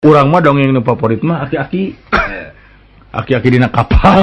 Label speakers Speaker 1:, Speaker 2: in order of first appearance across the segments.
Speaker 1: urang mah dongeng nu favorit mah aki-aki. Aki-aki dina kapal.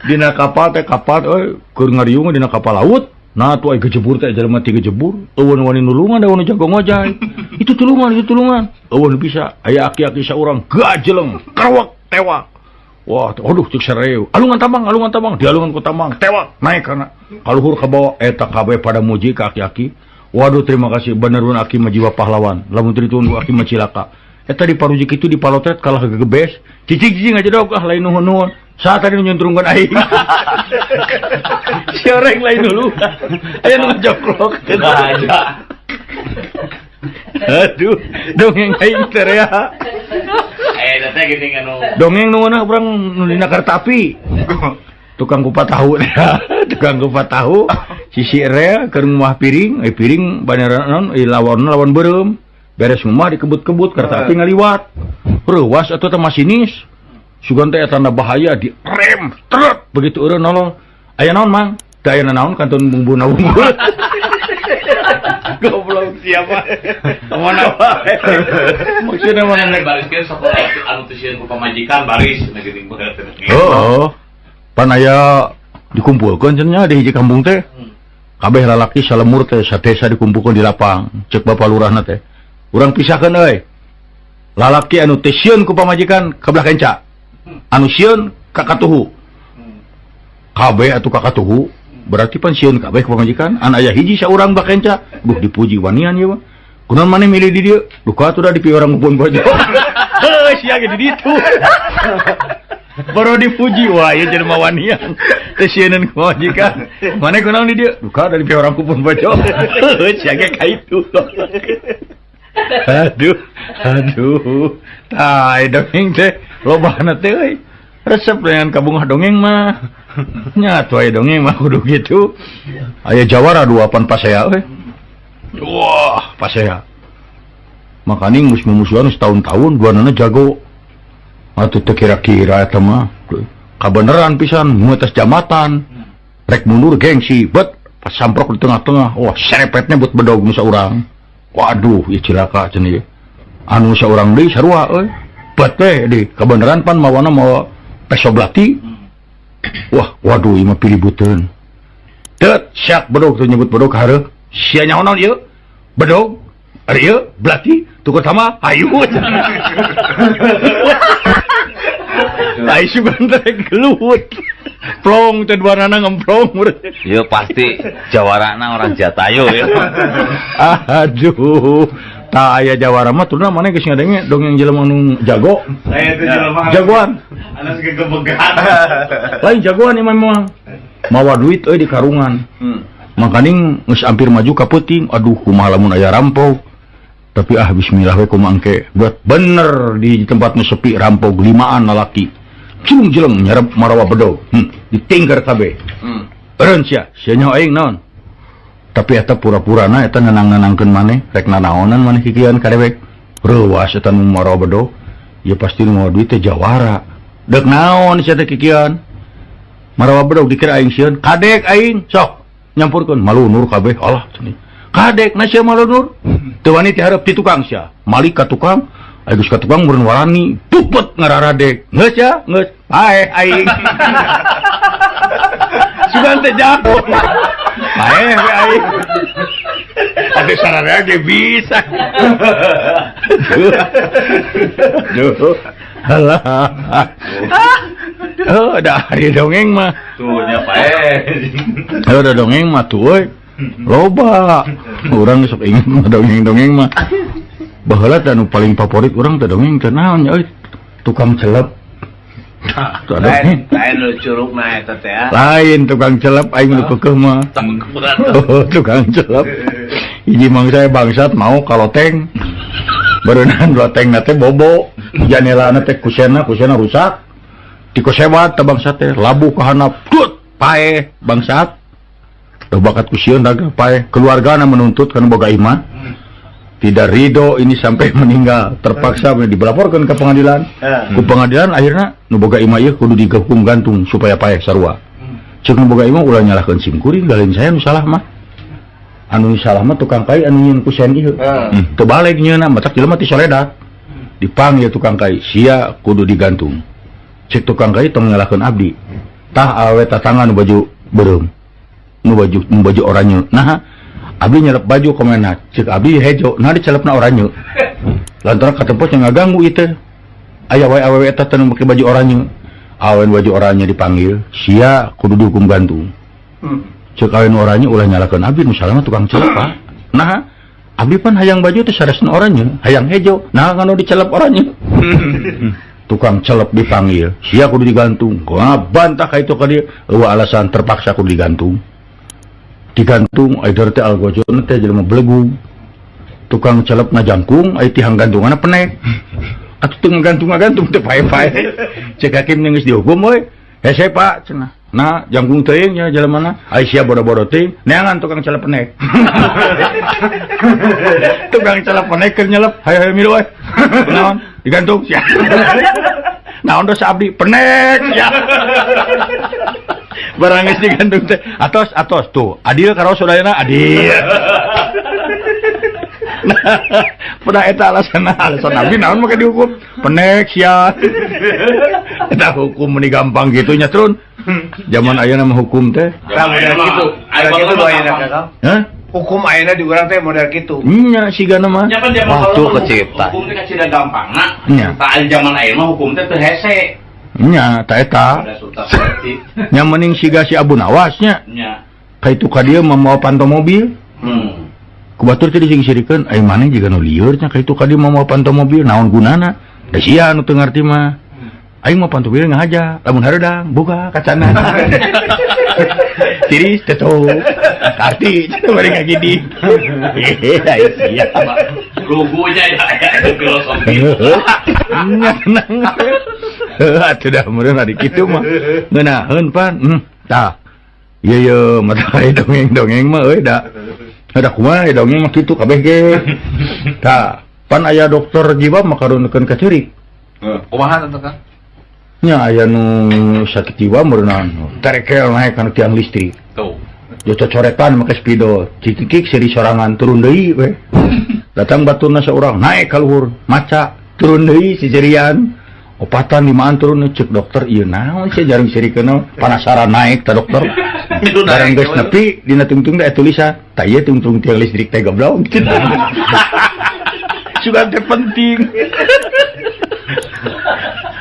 Speaker 1: Dina kapal teh kapal keur ngariung dina kapal laut. Nah tuh ai gejebur teh jelema ti gejebur. Eueun wani nulungan da wani jago ngojay. Itu tulungan. Eueun bisa aya aki-aki saurang gajeleng, karwak tewak. Wah, aduh cek sareu. Alungan tambang, dialungan ku tambang, tewak naik kana kaluhur ka bawah eta kabeh pada muji ka aki-aki. Waduh terima kasih beneran aki mah jiwa pahlawan. Lamun teu ditunggu aki mah cilaka. Eta di paruji kitu di palotret kalah gegebes. Cicing aja dok lain nuhun-nuhun. Saat tadi nyuntrungkeun aing. Sioreng lain dulu. Aya nu ngajoklok teu aja. Aduh, dongeng aing teh rea.
Speaker 2: Teh geuning anu.
Speaker 1: Dongeng nu mana urang nu dina kereta api. Tukang kupat tahu tukang kupat tahu sisi rea keur ngumah piring, piring banyaran naon lawan beureum. Beres ngumah dikebut-kebut kereta api ngaliwat. Reuwas atuh teh masinis. Sugan teh tanda bahaya di rem, tret begitu eureun nolong. Aya naon, Mang? Teu aya naon kantun bumbu. Goblok siapa? Mana wae. Maksudna mana nek
Speaker 2: bariskeun sakola anu teu sieun ku pamajikan baris geuning beungeut.
Speaker 1: Oh. Pan aya dikumpulkeun cenah di hiji kampung teh. Kabeh lalaki salemur teh satesa dikumpulkeun di lapang. Cek Bapak Lurahna teh. Urang pisahkeun euy. Lalaki anu teu sieun ku pamajikan kabelah kenca. Anu sieun ka katuhu. Kabeh atuh ka katuhu. Berarti pan sieun kabeh ku pamajikan. An aya hiji saurang bakenca. Duh dipuji wanian ieu mah. Kunaon maneh milih di dieu? Duh ka atuh da dipilih orang ngupun bojo. Heuh sia ge di ditu. Baru dipuji wah ieu jelema wanian. Teu sieun ku pamajikan. Maneh kunaon di dieu? Duh ka da dipilih orang ngupun bojo. Heuh sia ge ka itu. Aduh. Tai dongeng teh lobana teh euy. Resep dengan kabungah dongeng mah. Nya atuh aya dongeng mah kudu gitu. Aya jawara duapan pasea euy. Wah, pasea. Makanya musuh-musuhan setahun-tahun duanana jago. Atuh teu kira-kira eta mah. Kabeneran pisan muetas jamatan. Rek mundur gengsi, bet pas samprok di tengah-tengah. Wah, serepetnya buat bedog nu saurang. Waduh, ieu cilaka cenah ieu. Anu saurang deui sarua euy. Bet teh di kabeneran pan mawana mawa peso belati. Wah, waduh ieu mah pilibuteun. Teu syak bedog teu nyebut bedog hareup. Sia nyaho naon ieu? Bedog. Ari ieu belati tuker sama hayu. Ai sugan teh gelut. Plong teh duanana ngemplong.
Speaker 2: Ieu pasti jawarana orang Jatayu ya.
Speaker 1: Aduh. Tah aya jawara mah turna maneh geus ngadenge dongeng jelema nu jago. Jagoan.
Speaker 2: Anu gegebegan.
Speaker 1: Lain jagoan ieu mah. Mawa duit euy di karungan. Makaning geus ampir maju ka peuting. Aduh kumaha lamun aya rampok. Tapi bismillah we kumaha engke. Buat bener di tempat nu sepi rampok 5an lalaki. Jeleng nyarep marawa bedog. Ditingker kabeh. Eureun sia nyaho aing naon? Tapi eta pura-purana eta nenang-nenangkeun maneh, rek nanaonan maneh kikieuan karewek. Reuwas eta nu marawa bedog. Ya pasti nu mawa duit teh jawara. Deuk naon sia teh kikieuan? Marawa bedog dikira aing sieun. Kadek aing, sok nyampurkeun malunur kabeh. Alah cenah. Kadek na sia malunur. Teu wani ti hareup ti tukang sia. Malik ka tukang, aya geus ka tukang meureun warani, pupet ngararadek. Geus ya, geus. Hae aing. Sugan teh jago. Hae aing. Ade sararea ge bisa. Duh. Halah. Oh, dah hari dongeng mah.
Speaker 2: Tuh nya pae.
Speaker 1: Udah dongeng mah tuh euy. Loba. Urang sok ingin dongeng-dongeng mah. Baheula anu paling favorit urang teh dongeng teh naon nya euy? Tukang celep.
Speaker 2: Lain nu curugna eta teh.
Speaker 1: Lain tukang celep aing nu keukeuh mah. Oh, tukang celep. Hiji mangsa bangsat mau kaloteng. Berenang lotengna teh bobo. Janelana teh kusena rusak. Dikosewat teh bangsat teh labuh ka handap. Tut pae bangsat. Teu bakat kusieun daga pae. Keluargana menuntut kana boga iman. Tidak ridho ini sampai meninggal. Terpaksa dilaporkan ke pengadilan. Ku pengadilan akhirnya nu boga imah ieu kudu dihukum gantung supaya pae sarua. Ceuk nu boga imah ulah nyalahkeun simkuring galin saya nu salah mah. anu salah mah tukang kai anu nyieun ku sen ieu. Teu balik nyieunna matak jelema ti soledat. Dipanggil tukang kai, sia kudu digantung. Cek tukang kai tong nyalakeun abdi. Tah awe tatangan nu baju beureum. Nu baju oranye. Nah, abdi nyelep baju komena. Cek abdi hejo, nah dicelepna oranye. Lantaran katempos yang ngaganggu ieu teh. Aya wae awewe eta teh nu make baju oranye. Awen baju oranye dipanggil, sia kudu dihukum gantung. Cek awen oranye ulah nyalakeun abdi nu salah tukang celep, Pak. Nah, abdi pan hayang baju teh saresna oranye, hayang hejo. Nah, nganu dicelep oranye. Tukang celep dipanggil, sia kudu digantung. Bantah ka itu ka dieu, eueuh alasan terpaksa kudu digantung. Digantung aider teh algojon teh jelema belegu. Tukang celep ngajangkung ai tihang gantunganna penek. Atuh teu ngagantung teu pae-pae. Cek hakim geus dihukum we. Hese Pak cenah. Nah, jangkung teuing nya jelemana. Ai sia bodo-bodo teuing, neangan tukang celep penek. Tukang celep penek keur nyelep, hayo milu we. Naon? Digantung sia. Naon dosa abdi? Penek sia. Barang geus digantung teh. Atos tuh. Adil karo saudarana adil. Pada eta alasan abdi naon make dihukum penek sia. Eta hukum meni gampang gitu nya Trun. Zaman ayeuna mah hukum teh
Speaker 3: model kitu. Aya kitu doaina Kakang.
Speaker 1: hah
Speaker 3: Hukum ayeuna di urang teh model kitu.
Speaker 1: nya sigana mah
Speaker 2: Nya pan zaman
Speaker 4: Waktu
Speaker 2: kalau
Speaker 4: kecipta.
Speaker 2: hukum teh kacida gampangna.
Speaker 1: Nya.
Speaker 2: Tah zaman ayeuna mah hukum teh teu hese.
Speaker 1: nya ta eta
Speaker 2: Ada sultan seperti
Speaker 1: nya mending siga si Abu Nawas nya
Speaker 2: nya.
Speaker 1: kaitu ka dieu mamawa panto mobil kubatur teh dising-sirikeun ai maneh jiga nu lieur nya kaitu ka dieu mamawa panto mobil naon gunana da sia anu teu ngarti mah aing mah panto mobil ngahaja lamun hareudang buka kacana tiris teto karti bari ngagidi ai sia
Speaker 2: Lugunya ya filosofi.
Speaker 1: nya tenang atuh dah meureun ari kitu mah ngeunaheun pan tah ieu mata aya dongeng-dongeng mah euy da ada kumaha dongeng mah kitu kabeh ge tah pan aya dokter jiwa mah karunekeun ka ceurik
Speaker 3: Kumaha teh Kang?
Speaker 1: nya aya nu sakit jiwa meureunna terekel naik kana tiang listrik
Speaker 2: Tuh.
Speaker 1: jatuh coretan make spidol cikik seri sorangan turun deui we datang baturna saurang naik ka luhur maca turun deui si jerian opatan limaan turun cek dokter ieu naon sia jarang sirikeun panasaran naik ta dokter barang geus nepi dina tungtung da tulisan ta ieu tungtung tiang listrik teh goblok sugan teh penting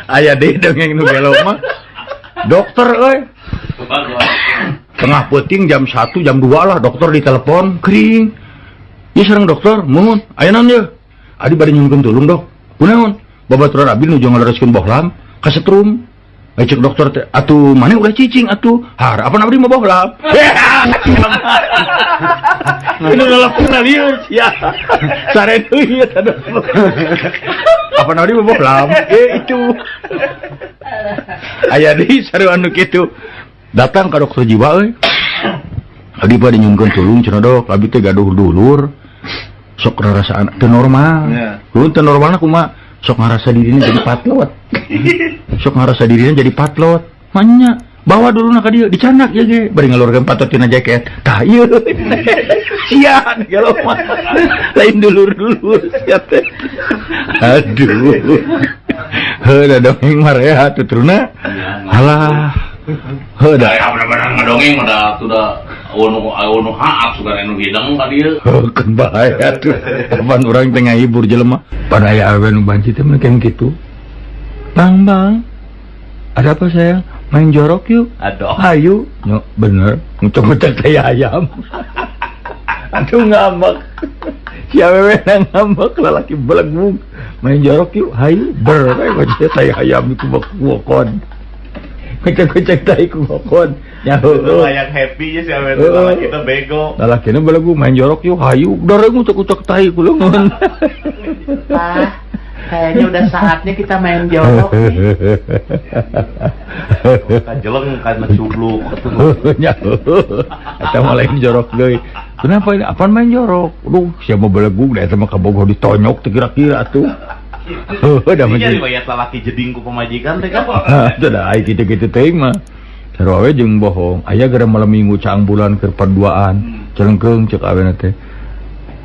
Speaker 1: aya deui dongeng nu gelo mah dokter euy tengah peuting jam 1 jam 2 lah dokter ditelepon kering ieu sareng dokter mohon aya naon ieu adi bade nyunkeun tulung dok kunaon babaturan abdi nuju ngalereskeun bohlam kasetrum cek dokter teh atuh maneh udah cicing atuh har apa abdi mah bohlam ini telepon lieur sia sare deui eta dokter apa abdi mah bohlam itu aya deui saru anu kitu datang ka dokter jiwa euy abdi bade nyunkeun tulung cenah dok abdi teh gaduh dulur sok rasaan teu normal teu normalna kumaha sok ngarasa dirinya jadi patlot sok ngarasa dirinya jadi patlot manya bawa dulu na ka dieu dicanak ya ge bari ngalurkeun patot tina jaket tah ieu sia gelo mah lain dulur-dulur sia teh aduh heuh dongeng marea tuturna alah heuh da
Speaker 2: benar-benar ngedongeng mah sudah anu haap sugan anu hidang ka dieu.
Speaker 1: kan bahaya tuh apaan orang tengah hibur jelema pada aya awe nu banci teh meukeun kitu bang ada apa sayang main jorok yuk
Speaker 2: Aduh.
Speaker 1: ayo no, bener ngucap-ngucap teh ayam aduh ngambek si awewe nang ngambek lalaki belegung main jorok yuk hayu ber ngucap teh ayam itu bokon kocek-kocek tai ku ngokon nyaho
Speaker 2: Yang happy sih awe kita bego.
Speaker 1: lalakina belagu main jorok yuk hayu dareng ucek-ucek tai ku leungeun
Speaker 5: Pak, kayaknya udah saatnya kita main jorok nih.
Speaker 2: Kajeleng kan mencubluk.
Speaker 1: nyaho eta mah lain jorok deui kenapa ini apaan main jorok aduh siapa belagu da eta mah kabogoh ditonyok teh kira-kira atuh udah
Speaker 2: Jadi
Speaker 1: menjadi
Speaker 2: riwayat lalaki jeding ku pemajikan teh kan.
Speaker 1: itu dah ai kitu-kitu teuing mah sarua we jeung bohong aya gara malam minggu caang bulan keur paduaan celengkeung cek awena teh.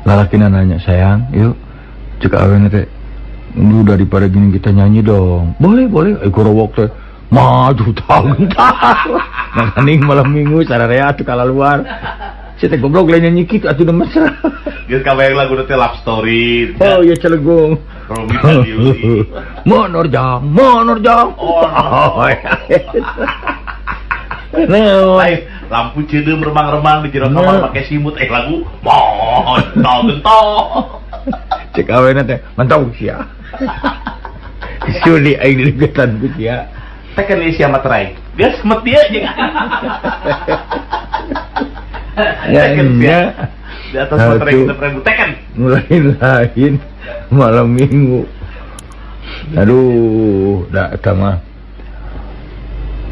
Speaker 1: Lalakina nanya, "Sayang, yuk." Cek awena teh, "Lu daripada gini kita nyanyi dong." "Boleh, boleh." Gorowok teh maju tahun. Nangkaning malam minggu sararea atuh kala luar. Si teh goblok lain nyanyi kitu atuh udah mesra.
Speaker 2: Geus kabayang lagu teh love story.
Speaker 1: Oh iya Cilegung.
Speaker 2: Romi dan Yuli.
Speaker 1: Monor jang.
Speaker 2: Oh,
Speaker 1: Nah,
Speaker 2: lain lampu cedeum remang-remang di jero kamar make simut lagu gentol.
Speaker 1: cek awena teh mantau sia. Suli aing dideketan ku sia.
Speaker 2: Tekan isi amat rai. Dia semet dia aja. Tekan sia. Di atas materai kita pernah tekan.
Speaker 1: Lain malam minggu. Aduh, da eta mah.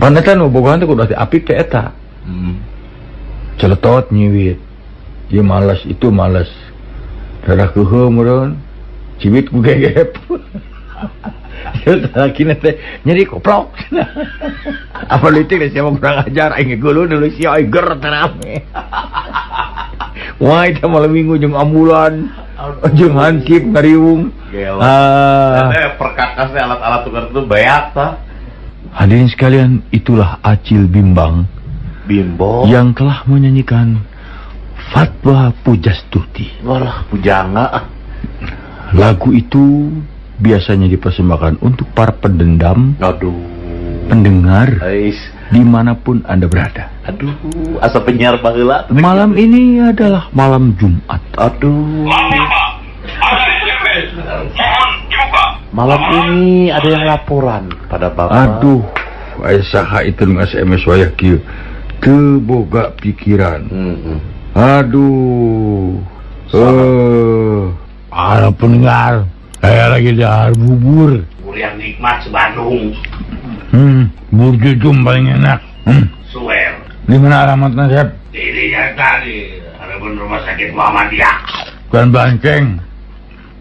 Speaker 1: Pantesan bobogohan teh kudu apik teh eta. Celetot nyiwit. Ieu malas itu malas. Dadah keuheum meureun. Cibit ku gegep. Ieu lakina teh nyeri koplok. Apa leutik sia mah kurang ajar aing geuleuh deuleu sia aing ger rame. Wah, itu malam minggu jeung ambulan, jeung hansip ngariung.
Speaker 2: Gila. Perkakasnya alat-alat tukar itu banyak ta.
Speaker 1: Hadirin sekalian, itulah Acil Bimbang
Speaker 2: Bimbo
Speaker 1: yang telah menyanyikan Fatwa Pujastuti.
Speaker 2: walah pujangga.
Speaker 1: Lagu itu biasanya dipersembahkan untuk para pendendam,
Speaker 2: Aduh.
Speaker 1: pendengar,
Speaker 2: Ais.
Speaker 1: dimanapun Anda berada.
Speaker 2: Aduh, asa penyiar baheula.
Speaker 1: Malam ini adalah malam Jumat.
Speaker 2: Aduh. Malam ini ada yang laporan pada Bapak.
Speaker 1: Aduh, aya saha itu nu SMS wayah kieu. Teu boga pikiran. Aduh. Para pendengar, saya lagi dahar bubur.
Speaker 2: Bubur yang nikmat sebandung.
Speaker 1: Bubur jujum paling enak.
Speaker 2: Suwer.
Speaker 1: Di mana alamatnya, Chef?
Speaker 2: Dirinya tadi ada pun rumah sakit Muhammadiyah.
Speaker 1: Bukan Banceng.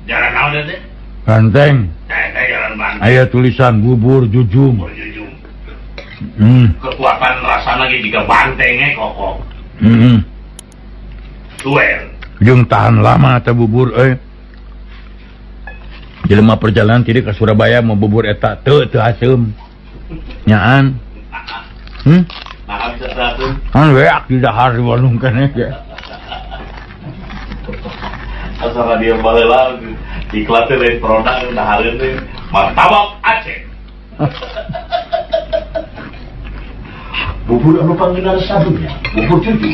Speaker 2: Jalan naon teh?
Speaker 1: Banteng.
Speaker 2: Saya jalan Bandung.
Speaker 1: Aya tulisan bubur jujum.
Speaker 2: Berjujung.
Speaker 1: Hmm.
Speaker 2: Kekuatan rasanya lagi jika bantengnya kokoh. Suwer.
Speaker 1: Jeung tahan lama teh bubur Jelema perjalanan tidak ke Surabaya mau bubur eta teu asem. Nyaan.
Speaker 2: Nah, bisa satu.
Speaker 1: Kan weak di dahar di Bandung keneh ge.
Speaker 2: Asal dia baheula iklan teh lain produk udah hareun teh martabak Aceh. Bubur anu panggilan sadunya, bubur cucu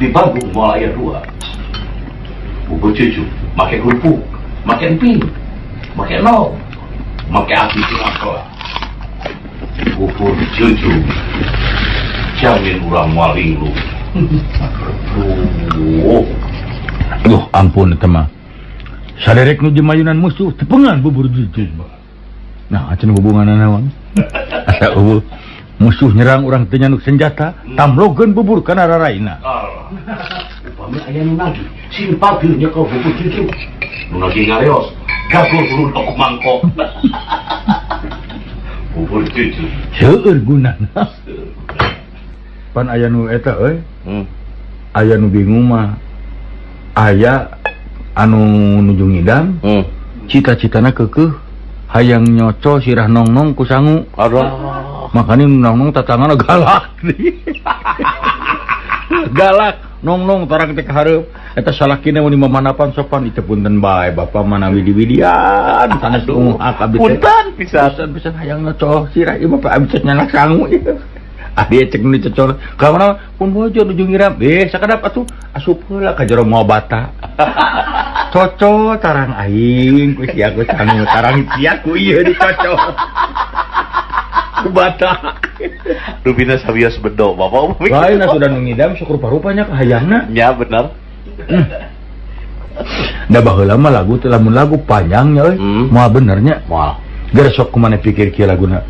Speaker 2: di Bandung Mall Aya 2. Bubur cucu make kerupuk, make emping, make nol, make api sinangkola. Bubur cucu jamin urang waling lu.
Speaker 1: Duh, ampun eta mah. Saderek nu jemayunan musuh tepengan bubur jujur. Nah, acan hubungan naon? Asa eueuh musuh nyerang urang teu nyanuk senjata, tamlogeun bubur kana raraina.
Speaker 2: Upami aya nu nagih, simpel nya ka bubur cucu. Nu nagih ngareos, gabung dulu ku mangkok. Bubur cucu.
Speaker 1: Seueur gunana. Pan aya nu eta aya nu bingung mah. Aya anu nuju ngidam, cita-citana keukeuh hayang nyoco sirah nongnong ku sangu.
Speaker 2: Aduh.
Speaker 1: Makanya nongnong tatangana galak. Galak nongnong tarang teh kahareup. Eta salakina mun mamanapan sopan itu punten bae Bapak mana widi-widian sanes ungak abdi teh.
Speaker 2: Punten pisan
Speaker 1: hayang nyoco sirah ieu Bapak abdi nyanak sangu ieu. Dia cek nu cocol ka mana pun bojo nuju ngiram sakadap atuh asup heula ka jero moal bata. Cocol tarang aing ku sia ku sangu tarang sia ku ieu dicocol. Ku bata.
Speaker 2: Rubina sabios bedo Bapak.
Speaker 1: Lain sudah nu ngidam sok rupa-rupanya kahayangna.
Speaker 2: Ya bener.
Speaker 1: Da baheula mah lagu teh lamun lagu panjangnya euy. Moal benernya.
Speaker 2: Moal.
Speaker 1: Geus sok kumaha pikir kieu laguna.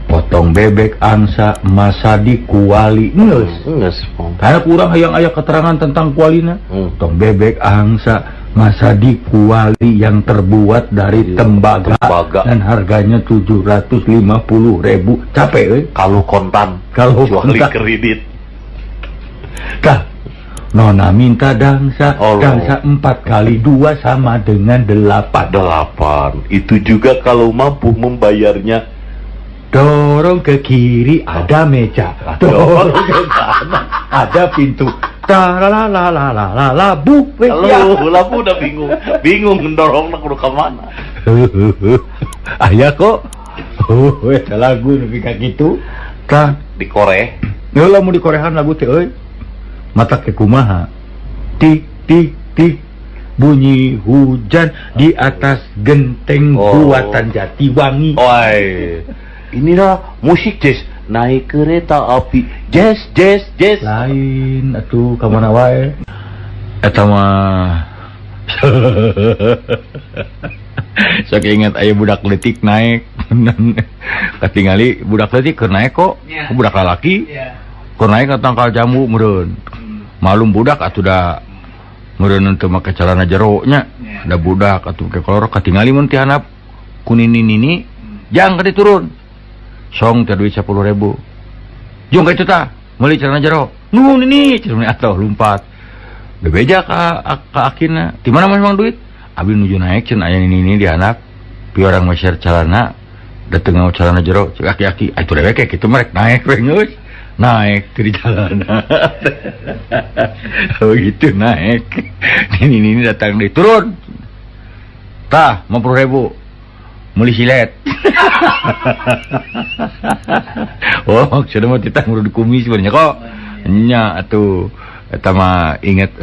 Speaker 1: Potong bebek angsa masadi kuali geus karena kurang hayang aya keterangan tentang kualina. Potong bebek angsa masadi kuali yang terbuat dari tembaga dan harganya 750.000 capek
Speaker 2: kalau kontan
Speaker 1: kalau
Speaker 2: kecuali kredit.
Speaker 1: Tah Nona minta dangsa,
Speaker 2: Allah.
Speaker 1: dangsa 4 kali 2 sama dengan 8.
Speaker 2: 8. Itu juga kalau mampu membayarnya.
Speaker 1: Dorong ke kiri ada meja, dorong ke kanan ada pintu. Taralalalala bu,
Speaker 2: Halo, lapu udah bingung. Bingung mendorong nak ke mana.
Speaker 1: Ayah kok, eta lagu lebih kayak gitu. Kah,
Speaker 2: Di Korea.
Speaker 1: ya lah mau dikorehan lagu teh, euy. Mata ke kumaha, tik tik tik, bunyi hujan di atas genteng
Speaker 2: Oh.
Speaker 1: buatan Jatiwangi.
Speaker 2: Oi. Inilah musik jazz. Naik kereta api. Jazz, jazz, jazz.
Speaker 1: Lain atuh ka mana wae. Eta mah sok ingat aya budak leutik naik. Katingali budak leutik keur naik kok.
Speaker 5: Ya.
Speaker 1: Budak lalaki
Speaker 5: Iya.
Speaker 1: keur naik ka tangkal jambu meureun. Malum budak atuh da meureun teu make celana jero nya.
Speaker 5: Ya.
Speaker 1: Da budak atuh ke kolor katingali mun ti handap kunini-nini jang ka diturun. Song teh duit 10.000. Jong ka itu tah, meuli celana jero. Nuhun ini, cenah atuh lompat. Da beja ka akina. Di mana memang duit? Abi nuju naik cenah aya ini di handap. Pi orang mah share celana, dateng ngau celana jero, cek aki-aki, itu dewe kayak gitu merek naik we geus. Naik ke di celana. Oh gitu naik. Ini datang di turun. Tah, 50.000. Muli silet. Oh, maksudnya mah kita ngurus kumis sebenarnya kok. Nya atuh eta mah inget